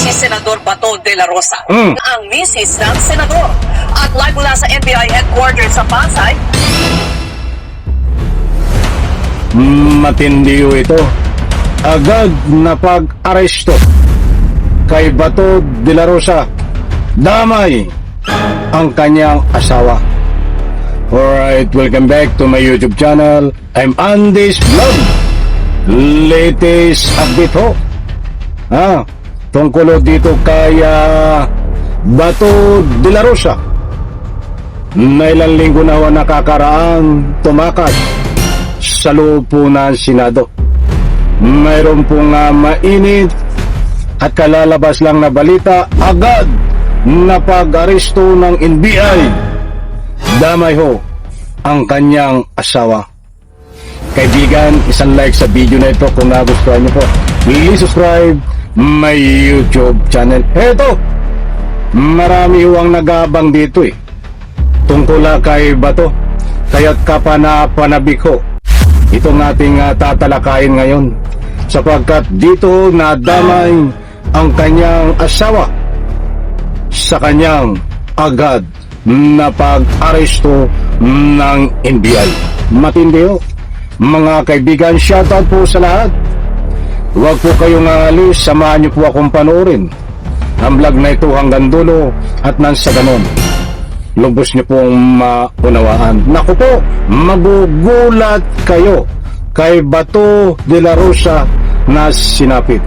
si Senador Bato de la Rosa, ang misis ng senador. At live mula sa NBI headquarters sa Pasay, Matindi ito. Agad na pag-aresto kay Bato de la Rosa. Damay ang kanyang asawa. Alright, welcome back to my YouTube channel. I'm Andy's Vlog. Latest update ho. Tungkol dito kay Bato de la Rosa na ilang linggo na nakakaraan tumakas sa loob po ng Senado. Mayroon pong mainit at kalalabas lang na balita, agad na pag-aresto ng NBI. Damay ho ang kanyang asawa. Kaibigan, isang like sa video na ito kung nagustuhan niyo po. Please subscribe my YouTube channel. Eto, marami ho ang nag-aabang dito tungkol kay Bato. Kaya't kapanapanabik ho itong ating tatalakayin ngayon, sapagkat dito nadamay ang kanyang asawa sa kanyang agad na pag-aresto ng NBI. Matindi ho. Mga kaibigan, shoutout po sa lahat. Huwag po kayong alis, samahan niyo po akong panoorin ang vlog na ito hanggang dulo, at nang sa ganon lubos niyo pong maunawaan. Naku po, magugulat kayo kay Bato de la Rosa na sinapit.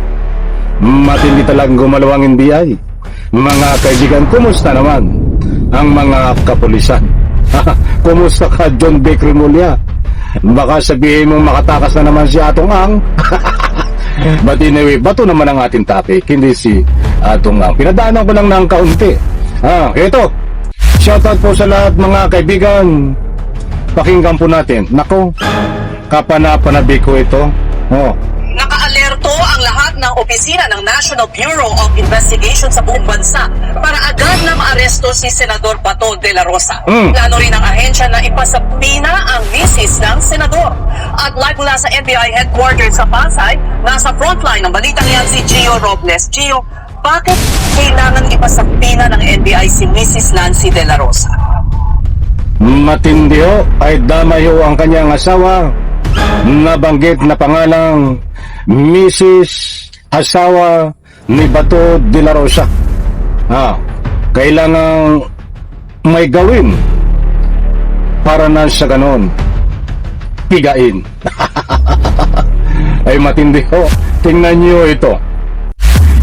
Matindi talagang gumalaw ang NBI. Mga kaibigan, kumusta naman ang mga kapulisan? Kumusta ka, John B. Cremulya? Baka sabihin mong makatakas na naman si Atong Ang. But anyway, Bato naman ang ating topic, hindi si Atong Ang. Pinadaanan ko lang ng kaunti. Ito, shoutout po sa lahat mga kaibigan. Pakinggan po natin. Nako, kapanapanabik ko ito. nakaalerto ang lahat ng opisina ng National Bureau of Investigation sa buong bansa para agad na maaresto si Senador Bato de la Rosa. Plano rin ng ahensya na ipasapina ang misis ng senador. At live mula sa NBI headquarters sa Pasay, nasa frontline ng balitang yan si Gio Robles. Gio, bakit kailangan ipasapina ng NBI si Mrs. Nancy de la Rosa? Matindi ho, ay damay ho ang kanyang asawa. Nabanggit na pangalang Mrs. asawa ni Bato de la Rosa. Kailangang may gawin para na sa ganon pigain. Ay matindi ho. Tingnan nyo ito.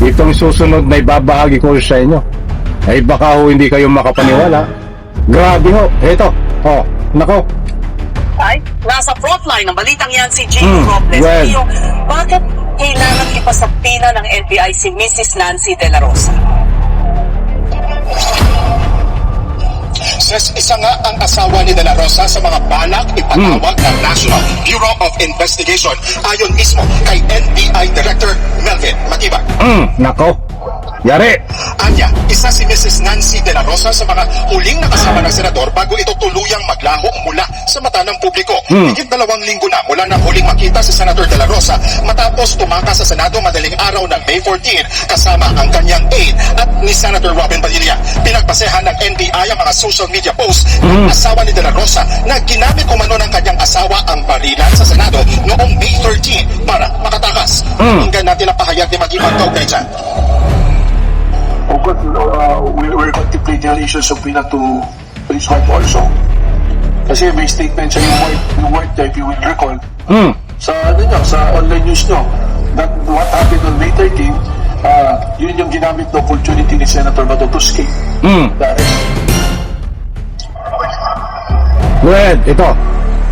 Itong susunod na ibabahagi ko sa inyo, ay baka ho hindi kayo makapaniwala. Grabe ho. Ito. Nako. Ay, nasa frontline ng balitang yan si Gio Robles. well. Gio, bakit kailangan ipasapina ng NBI si Mrs. Nancy de la Rosa? Isa nga ang asawa ni De La Rosa sa mga balak ipatawag ng National Bureau of Investigation ayon mismo kay NBI Director Melvin Matibag. Nako. Yari. Anya, isa si Mrs. Nancy de la Rosa sa mga huling nakasama ng senador bago ito tuluyang maglaho mula sa mata ng publiko. Higit 2 linggo na mula nang huling makita si Senator de la Rosa matapos tumakas sa Senado madaling araw ng May 14 kasama ang kanyang aide at ni Senator Robin Padilla. Pinagbasehan ng NBI ang mga social media posts ng asawa ni de la Rosa na ginamit umano ng kanyang asawa ang barilan sa Senado noong May 13 para makatakas. Hinggan natin ang pahayag ni Magibang kaugnay dyan. Of course, we're contemplating an issue subpoena to his wife also. Kasi may statement siya yung wife type, you will recall, sa online news nyo, that what happened on May 13, yun yung ginamit na opportunity ni Senator Bato to escape the arrest. Well, ito.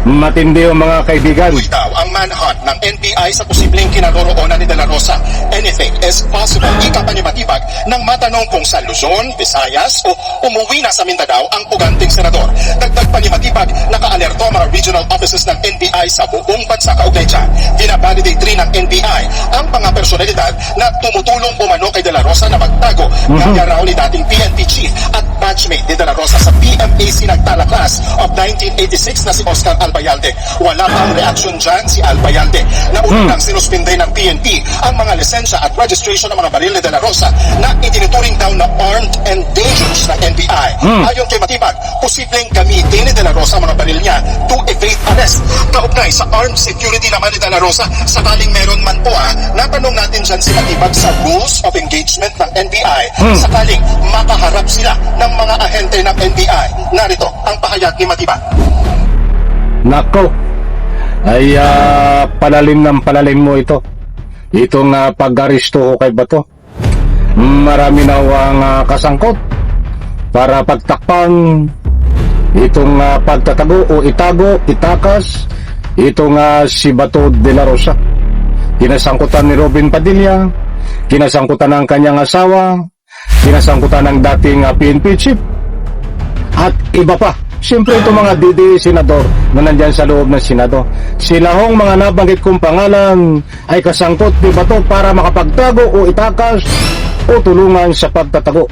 Matindi yung mga kaibigan. Tuloy daw ang manhunt ng NBI sa posibleng kinaroroonan ni De La Rosa. Anything is possible. Ika pa ni Matibag nang matanong kung sa Luzon, Visayas o umuwi na sa Mindanao ang puganting senador. Dagdag pa ni Matibag, nakaalerto ang mga regional offices ng NBI sa buong bansa kaugnay dyan. Binabalidate rin ng NBI ang mga personalidad na tumutulong umano kay De La Rosa na magtago. Gaya raw ni dating PNP chief at batchmate ni De La Rosa sa PMAC nagtala class of 1986 na si Oscar Albayalde. Wala pang reaksyon dyan si Albayalde na unang sinuspinde ng PNP ang mga lisensya at registration ng mga baril ni De La Rosa na itinuturing daw na armed and dangerous ng NBI. Ayon kay Matibag, posibleng gamitin ni De La Rosa ang mga baril niya to evade arrest. Kaugnay sa armed security naman ni De La Rosa, sakaling meron man po natanong natin dyan si Matibag sa rules of engagement ng NBI, sakaling makaharap sila ng mga ahente ng NBI. Narito ang pahayag ni Matibag. Nako, ay palalim ng palalim mo ito. Itong pag-aristo ko kay Bato. Marami na ang kasangkot para pagtakpan itong pagtatago o itago, itakas itong si Bato de la Rosa. Kinasangkutan ni Robin Padilla, kinasangkutan ng kanyang asawa, kinasangkutan ng dating PNP chief, at iba pa. Siyempre itong mga DDE senador na nandyan sa loob ng Senado. Sila hong mga nabanggit kong pangalan ay kasangkot ni Bato para makapagtago o itakas o tulungan sa pagtatago.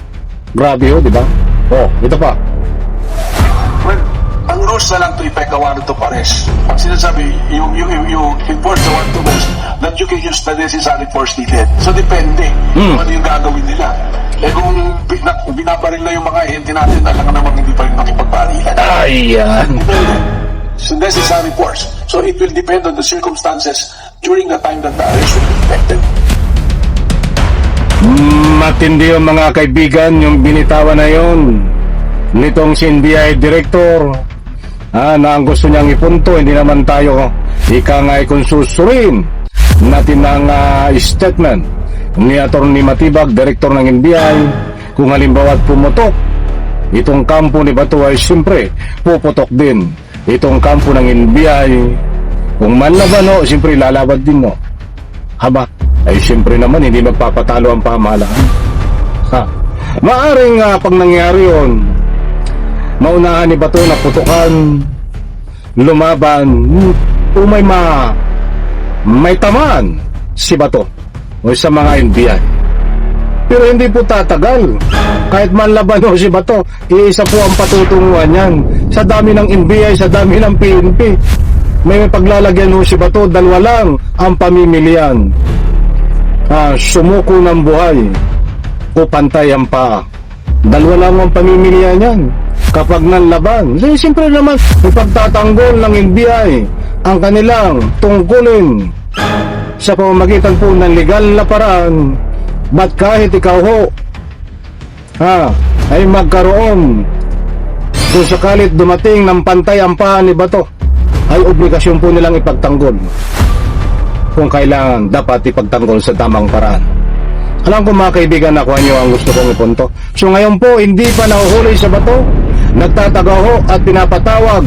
Grabe ho, di ba? Oh, ito pa. Well, ang rules na lang to effect a warrant of arrest. Pag sinasabi, you enforce the warrant of arrest, that you can use the necessary force needed. So depende kung ano yung gagawin nila. Eh kung binabaril na yung mga ahente natin, alam ka naman hindi pa rin makipagbarilan. Ayan. So necessary force. So it will depend on the circumstances during the time that the arrest will be effected. Matindi yung mga kaibigan yung binitawan na yon nitong si NBI Director na ang gusto niyang ipunto, hindi naman tayo ika nga kung susurin natin ang statement ni Atty. Matibag, Director ng NBI. Kung halimbawa pumutok itong kampo ni Bato ay siyempre puputok din itong kampo ng NBI. Kung manlaban o, siyempre lalaban din no. Haba, ay siyempre naman hindi magpapatalo ang pamahalaan. Maaring pag nangyari yun, maunahan ni Bato na putukan, lumaban, o may tamaan si Bato o sa mga NBI. Pero hindi po tatagal. Kahit manlaban o si Bato, iisa po ang patutunguhan yan. Sa dami ng NBI, sa dami ng PNP, may paglalagyan ho si Bato, dalawa lang ang pamimilian. Sumuko ng buhay o pantay ang paa. Dalawa lang ang pamimilian yan kapag nanlaban. So, siyempre naman, ipagtatanggol ng NBI ang kanilang tungkulin sa pamamagitan po ng legal na paraan. Ba't kahit ikaw ho ay magkaroon, kung sakalit dumating ng pantay ang paa ni Bato, ay obligasyon po nilang ipagtanggol. Kung kailangan, dapat ipagtanggol sa tamang paraan. Alam ko mga kaibigan, nakuha nyo ang gusto kong ipunto. So ngayon po, hindi pa nahuhuli sa Bato, nagtatagaw ho at pinapatawag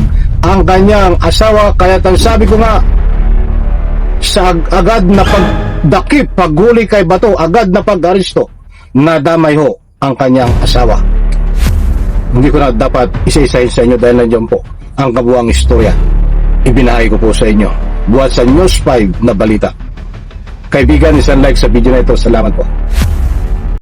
ang kanyang asawa. Kaya sabi ko nga, sa agad na pagdakip, paghuli kay Bato, agad na pag-aristo, nadamay ho ang kanyang asawa. Hindi ko na dapat isa-isahin sa inyo dahil nandiyan po ang kabuang istorya. Ibinahay ko po sa inyo buhat sa News 5 na balita. Kaibigan, isang like sa video na ito. Salamat po.